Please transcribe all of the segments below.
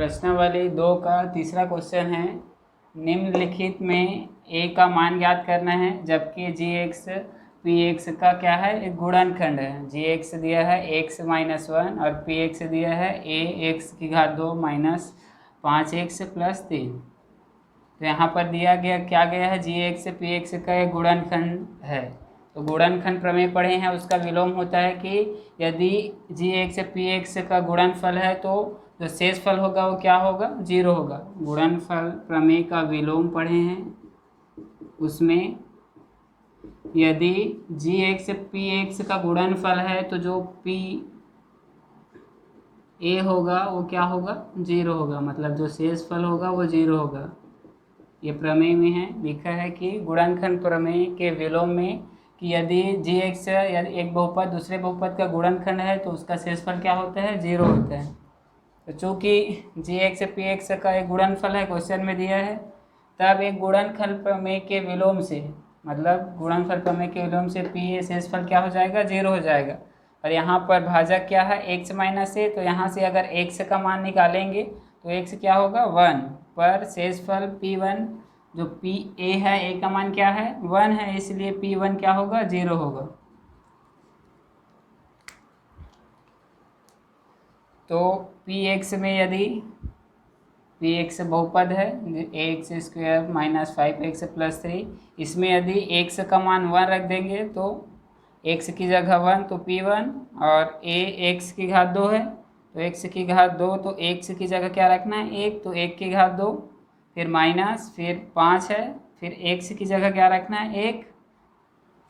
प्रश्नावली 2 का तीसरा क्वेश्चन है। निम्नलिखित में a का मान ज्ञात करना है, जबकि gx px का क्या है, एक गुणनखंड है। gx दिया है x माइनस 1 और px दिया है ax की घात 2 माइनस 5x प्लस 3। तो यहाँ पर दिया गया क्या गया है, gx px का एक गुणनखंड है। तो गुणनखंड प्रमेय पढ़े हैं, उसका विलोम होता है कि यदि gx px का गुणनफल है तो जो शेषफल होगा वो क्या होगा, 0 होगा। गुणनफल प्रमेय का विलोम पढ़े हैं, उसमें यदि gx px का गुणनफल है तो जो p a होगा वो क्या होगा, 0 होगा। मतलब जो शेषफल होगा वो 0 होगा। ये प्रमेय में है, लिखा है कि गुणनखंड प्रमेय के विलोम में कि यदि gx यदि एक बहुपद दूसरे बहुपद का गुणनखंड है तो उसका शेषफल क्या होता है, 0 होता है। तो चूँकि gx px का एक गुणनफल है, क्वेश्चन में दिया है, तब एक गुणनखंड प्रमेय के विलोम से, मतलब गुणनफल प्रमेय के विलोम से p शेषफल क्या हो जाएगा, 0 हो जाएगा। और यहाँ पर भाजक क्या है, x माइनस a, तो यहाँ से अगर x का मान निकालेंगे तो x क्या होगा, 1, पर शेषफल p1 जो pa है, a का मान क्या है, 1 है, इसलिए p1 क्या होगा, 0 होगा। तो px में यदि px बहुपद है ax square minus 5x plus 3, इसमें यदि x का मान 1 रख देंगे तो x की जगह 1 तो p1, और a x की घात 2 है तो x की घात 2, तो x की जगह क्या रखना है, 1, तो 1 की घात 2, फिर माइनस, फिर 5 है, फिर x की जगह क्या रखना है, 1,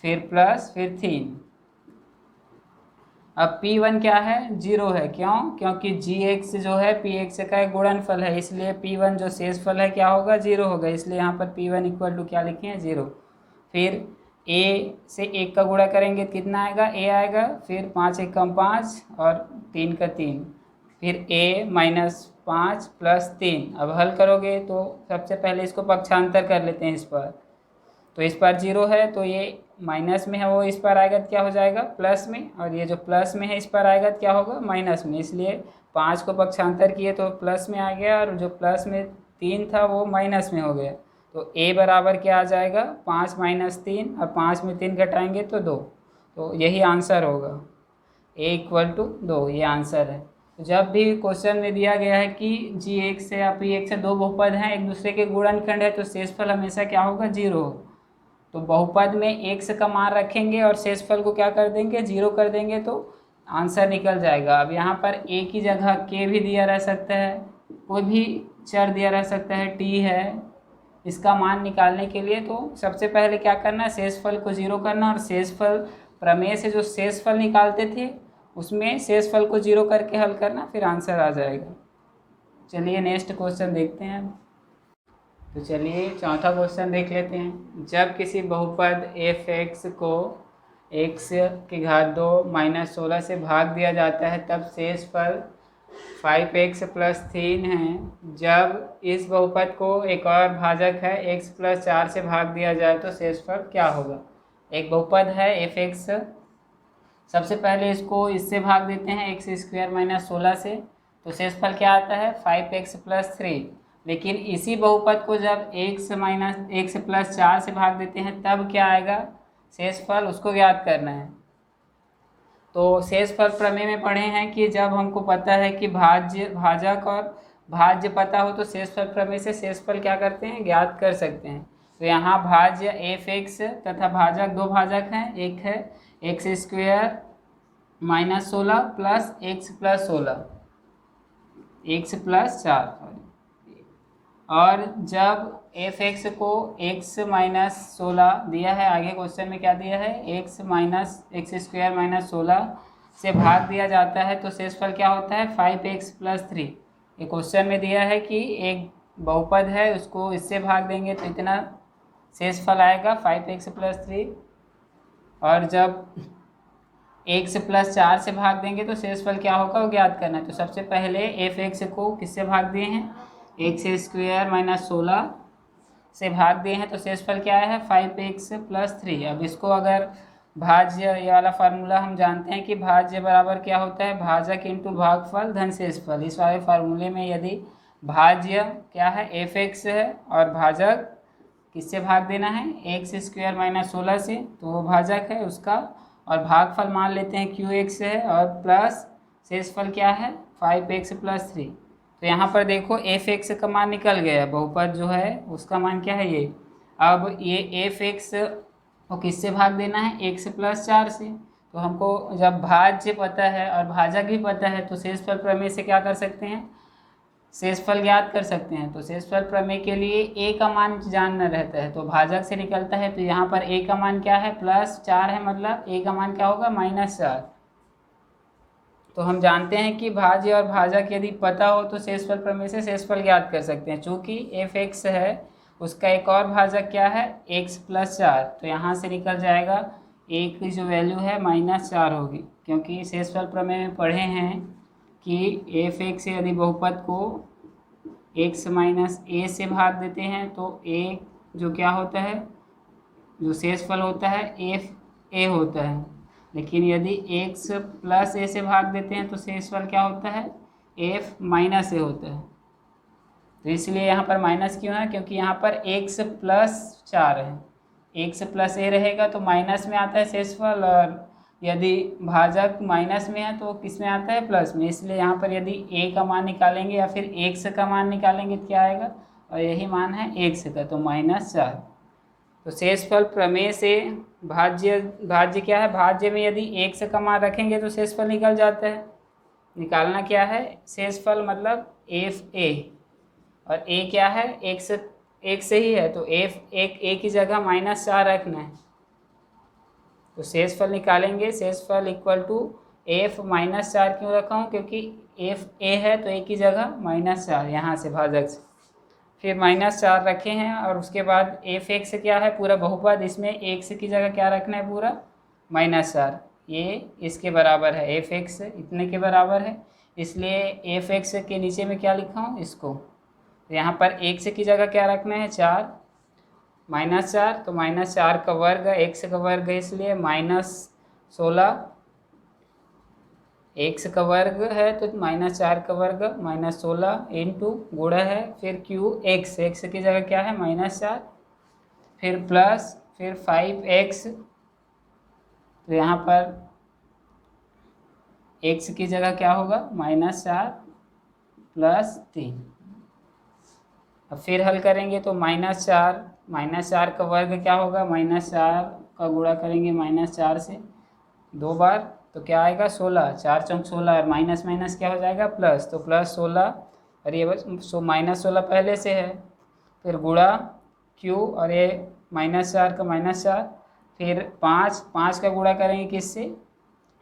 फिर प्लस, फिर 3। अब p1 क्या है, 0 है। क्यों, क्योंकि gx जो है px का एक गुणनफल है, इसलिए p1 जो शेषफल है क्या होगा, 0 होगा। इसलिए यहाँ पर p1 इक्वल टू क्या लिखे हैं, 0। फिर a से 1 का गुणा करेंगे तो कितना आएगा, a आएगा, फिर 5 1 कम 5 और 3 का 3, फिर a माइनस 5 प्लस 3। अब हल करोगे तो सबसे पहले इसको पक्षांतर कर लेते हैं इस पर, तो इस पर 0 है तो ये माइनस में है, वो इस पर आएगा तो क्या हो जाएगा, प्लस में, और ये जो प्लस में है इस पर आएगा तो क्या होगा, माइनस में। इसलिए 5 को पक्षांतर किए तो प्लस में आ गया, और जो प्लस में 3 था वो माइनस में हो गया। तो a बराबर क्या आ जाएगा, 5 माइनस 3, और 5 में 3 घटाएंगे तो 2। तो यही आंसर होगा, a इक्वल टू 2, ये आंसर है। तो जब भी क्वेश्चन में दिया गया है कि gx या px से दो बहुपद हैं, एक दूसरे के गुणनखंड है, तो शेषफल हमेशा क्या होगा, 0 होगा। तो बहुपद में x का मान रखेंगे और शेषफल को क्या कर देंगे, 0 कर देंगे, तो आंसर निकल जाएगा। अब यहाँ पर a की जगह k भी दिया रह सकता है, कोई भी चर दिया रह सकता है, t है। इसका मान निकालने के लिए तो सबसे पहले क्या करना है, शेषफल को 0 करना, और शेषफल प्रमेय से जो शेषफल निकालते थे उसमें शेषफल को 0 करके हल करना, फिर आंसर आ जाएगा। चलिए नेक्स्ट क्वेश्चन देखते हैं। तो चलिए चौथा क्वेश्चन देख लेते हैं। जब किसी बहुपद f(x) को x की घात 2 माइनस 16 से भाग दिया जाता है तब शेषफल 5x प्लस 3 है। जब इस बहुपद को एक और भाजक है x प्लस 4 से भाग दिया जाए तो शेषफल क्या होगा। एक बहुपद है f(x), सबसे पहले इसको इससे भाग देते हैं x स्क्वायर माइनस 16 से, तो शेषफल क्या आता है, 5x प्लस 3। लेकिन इसी बहुपद को जब x प्लस 4 से भाग देते हैं तब क्या आएगा, शेषफल, उसको ज्ञात करना है। तो शेषफल प्रमेय में पढ़े हैं कि जब हमको पता है कि भाजक और भाज्य पता हो तो शेषफल प्रमेय से शेषफल क्या करते हैं, ज्ञात कर सकते हैं। तो यहाँ भाज्य f(x) तथा भाजक दो भाजक हैं, एक है x square minus 16 plus x plus 16, x plus 4, और जब f(x) को x माइनस 16 दिया है, आगे क्वेश्चन में क्या दिया है, x स्क्वायर माइनस 16 से भाग दिया जाता है तो शेषफल क्या होता है, 5x प्लस 3। ये क्वेश्चन में दिया है कि एक बहुपद है उसको इससे भाग देंगे तो इतना शेषफल आएगा 5x प्लस 3, और जब x प्लस 4 से भाग देंगे तो शेषफल क्या होगा वो ज्ञात करना है। तो सबसे पहले f(x) को किससे भाग दिए हैं, x स्क्वायर माइनस 16 से भाग दिए हैं, तो शेषफल क्या है, 5x प्लस 3। अब इसको अगर भाज्य, ये वाला फार्मूला हम जानते हैं कि भाज्य बराबर क्या होता है, भाजक इंटू भागफल धन शेषफल। इस वाले फार्मूले में यदि भाज्य क्या है एफ एक्स है और भाजक किससे भाग देना है, एक्स स्क्वायर माइनस 16 से, तो वो भाजक है उसका, और भागफल मान लेते हैं क्यू एक्स है और प्लस शेषफल क्या है 5x + 3। तो यहाँ पर देखो एफ एक्स का मान निकल गया, बहुपद जो है उसका मान क्या है ये। अब ये एफ एक्स को किससे भाग देना है, x + 4 से। तो हमको जब भाज्य पता है और भाजक भी पता है तो शेषफल प्रमेय से क्या कर सकते हैं, शेषफल ज्ञात कर सकते हैं। तो शेषफल प्रमेय के लिए a का मान जानना रहता है, तो भाजक से निकलता है। तो यहाँ पर a का मान क्या है +4 है, मतलब a का मान क्या होगा -4। तो हम जानते हैं कि भाज्य और भाजक यदि पता हो तो शेषफल प्रमेय से शेषफल ज्ञात कर सकते हैं। चूँकि एफ एक्स है उसका एक और भाजक क्या है x + 4, तो यहाँ से निकल जाएगा a की जो वैल्यू है -4 होगी, क्योंकि शेषफल प्रमेय में पढ़े हैं कि एफ एक्स यदि बहुपद को x - a से भाग देते हैं तो a जो क्या होता है, जो शेषफल होता है एफ ए होता है। लेकिन यदि x + a से भाग देते हैं तो शेषफल क्या होता है f - a होता है। तो इसलिए यहाँ पर माइनस क्यों है, क्योंकि यहाँ पर x + 4 है, x + a रहेगा तो माइनस में आता है शेषफल, और यदि भाजक माइनस में है तो किस में आता है प्लस में। इसलिए यहाँ पर यदि a का मान निकालेंगे या फिर x का मान निकालेंगे तो क्या आएगा, और यही मान है x का, तो -4। तो शेषफल प्रमेय से भाज्य क्या है, भाज्य में यदि x का मान रखेंगे तो शेषफल निकल जाता है। निकालना क्या है शेषफल, मतलब एफ ए, और a क्या है x ही है, तो a की जगह -4 रखना है। तो शेषफल निकालेंगे, शेषफल इक्वल टू f -4 क्यों रखा हूँ, क्योंकि f a है तो a की जगह -4 यहाँ से भाजक से, फिर -4 रखे हैं। और उसके बाद एफ एक्स क्या है पूरा बहुपद, इसमें x की जगह क्या रखना है पूरा -4, ये इसके बराबर है, एफ एक्स इतने के बराबर है। इसलिए एफ एक्स के नीचे में क्या लिखा हूँ इसको, तो यहाँ पर x की जगह क्या रखना है 4 -4, तो -4 का वर्ग x का वर्ग है, इसलिए -16, x का वर्ग है तो -4 का वर्ग -16 इंटू गुणा है, फिर क्यू x की जगह क्या है -4, फिर प्लस, फिर 5x, तो यहाँ पर x की जगह क्या होगा -4 + 3। अब फिर हल करेंगे तो -4 का वर्ग क्या होगा, -4 का गुणा करेंगे -4 से 2 बार, तो क्या आएगा 16, 4 चौक 16, और माइनस माइनस क्या हो जाएगा प्लस, तो +16, और ये बस -16 पहले से है, फिर गुणा q, और ये -4 का -4, फिर 5 का गुणा करेंगे किससे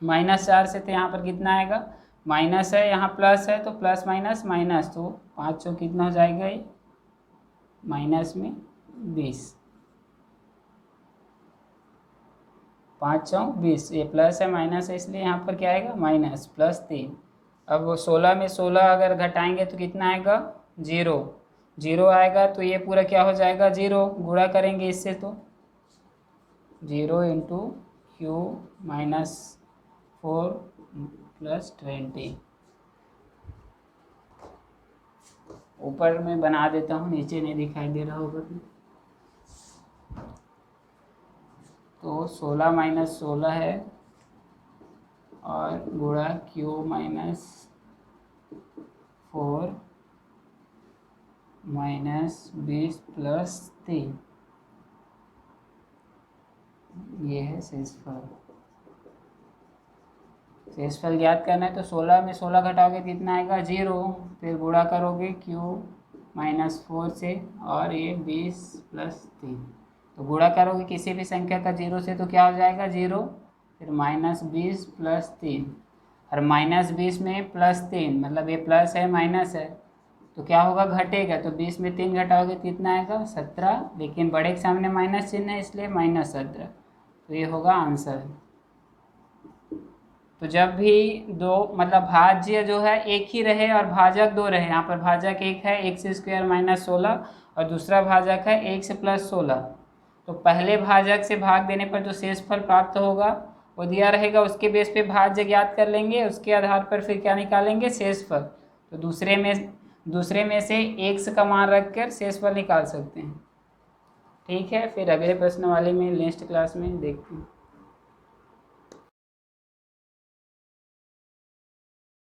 -4 से, तो यहाँ पर कितना आएगा माइनस है, यहाँ प्लस है तो प्लस माइनस माइनस, तो 5 चौक कितना हो जाएगा ये -20, 5 चौक 20, ये प्लस है माइनस है, इसलिए यहाँ पर क्या आएगा -+3। अब वो 16 में 16 अगर घटाएंगे तो कितना आएगा 0 आएगा, तो ये पूरा क्या हो जाएगा 0, गुणा करेंगे इससे तो 0 इंटू क्यू -4 + 20। ऊपर में बना देता हूँ, नीचे नहीं दिखाई दे रहा होगा। तो 16 - 16 है और गुणा q -4 -20 + 3, ये है शेषफल ज्ञात करना है। तो 16 में 16 घटाओगे कितना आएगा 0, फिर गुणा करोगे q -4 से, और ये 20 + 3, तो गुणा करोगे किसी भी संख्या का 0 से तो क्या हो जाएगा 0, फिर -20 + 3, और -20 में +3, मतलब ये प्लस है माइनस है तो क्या होगा घटेगा, तो 20 में 3 घटाओगे तो कितना आएगा 17, लेकिन बड़े के सामने माइनस चिन्ह है इसलिए -17, तो ये होगा आंसर। तो जब भी दो मतलब भाज्य जो है एक ही रहे और भाजक दो रहे, यहाँ पर भाजक एक है x² - 16 और दूसरा भाजक है x + 16, तो पहले भाजक से भाग देने पर जो शेषफल प्राप्त होगा वो दिया रहेगा, उसके बेस पे भाज्य ज्ञात कर लेंगे, उसके आधार पर फिर क्या निकालेंगे, शेषफल। तो दूसरे में से x का मान रखकर शेषफल निकाल सकते हैं। ठीक है, फिर अगले प्रश्न वाले में नेक्स्ट क्लास में देखते हैं।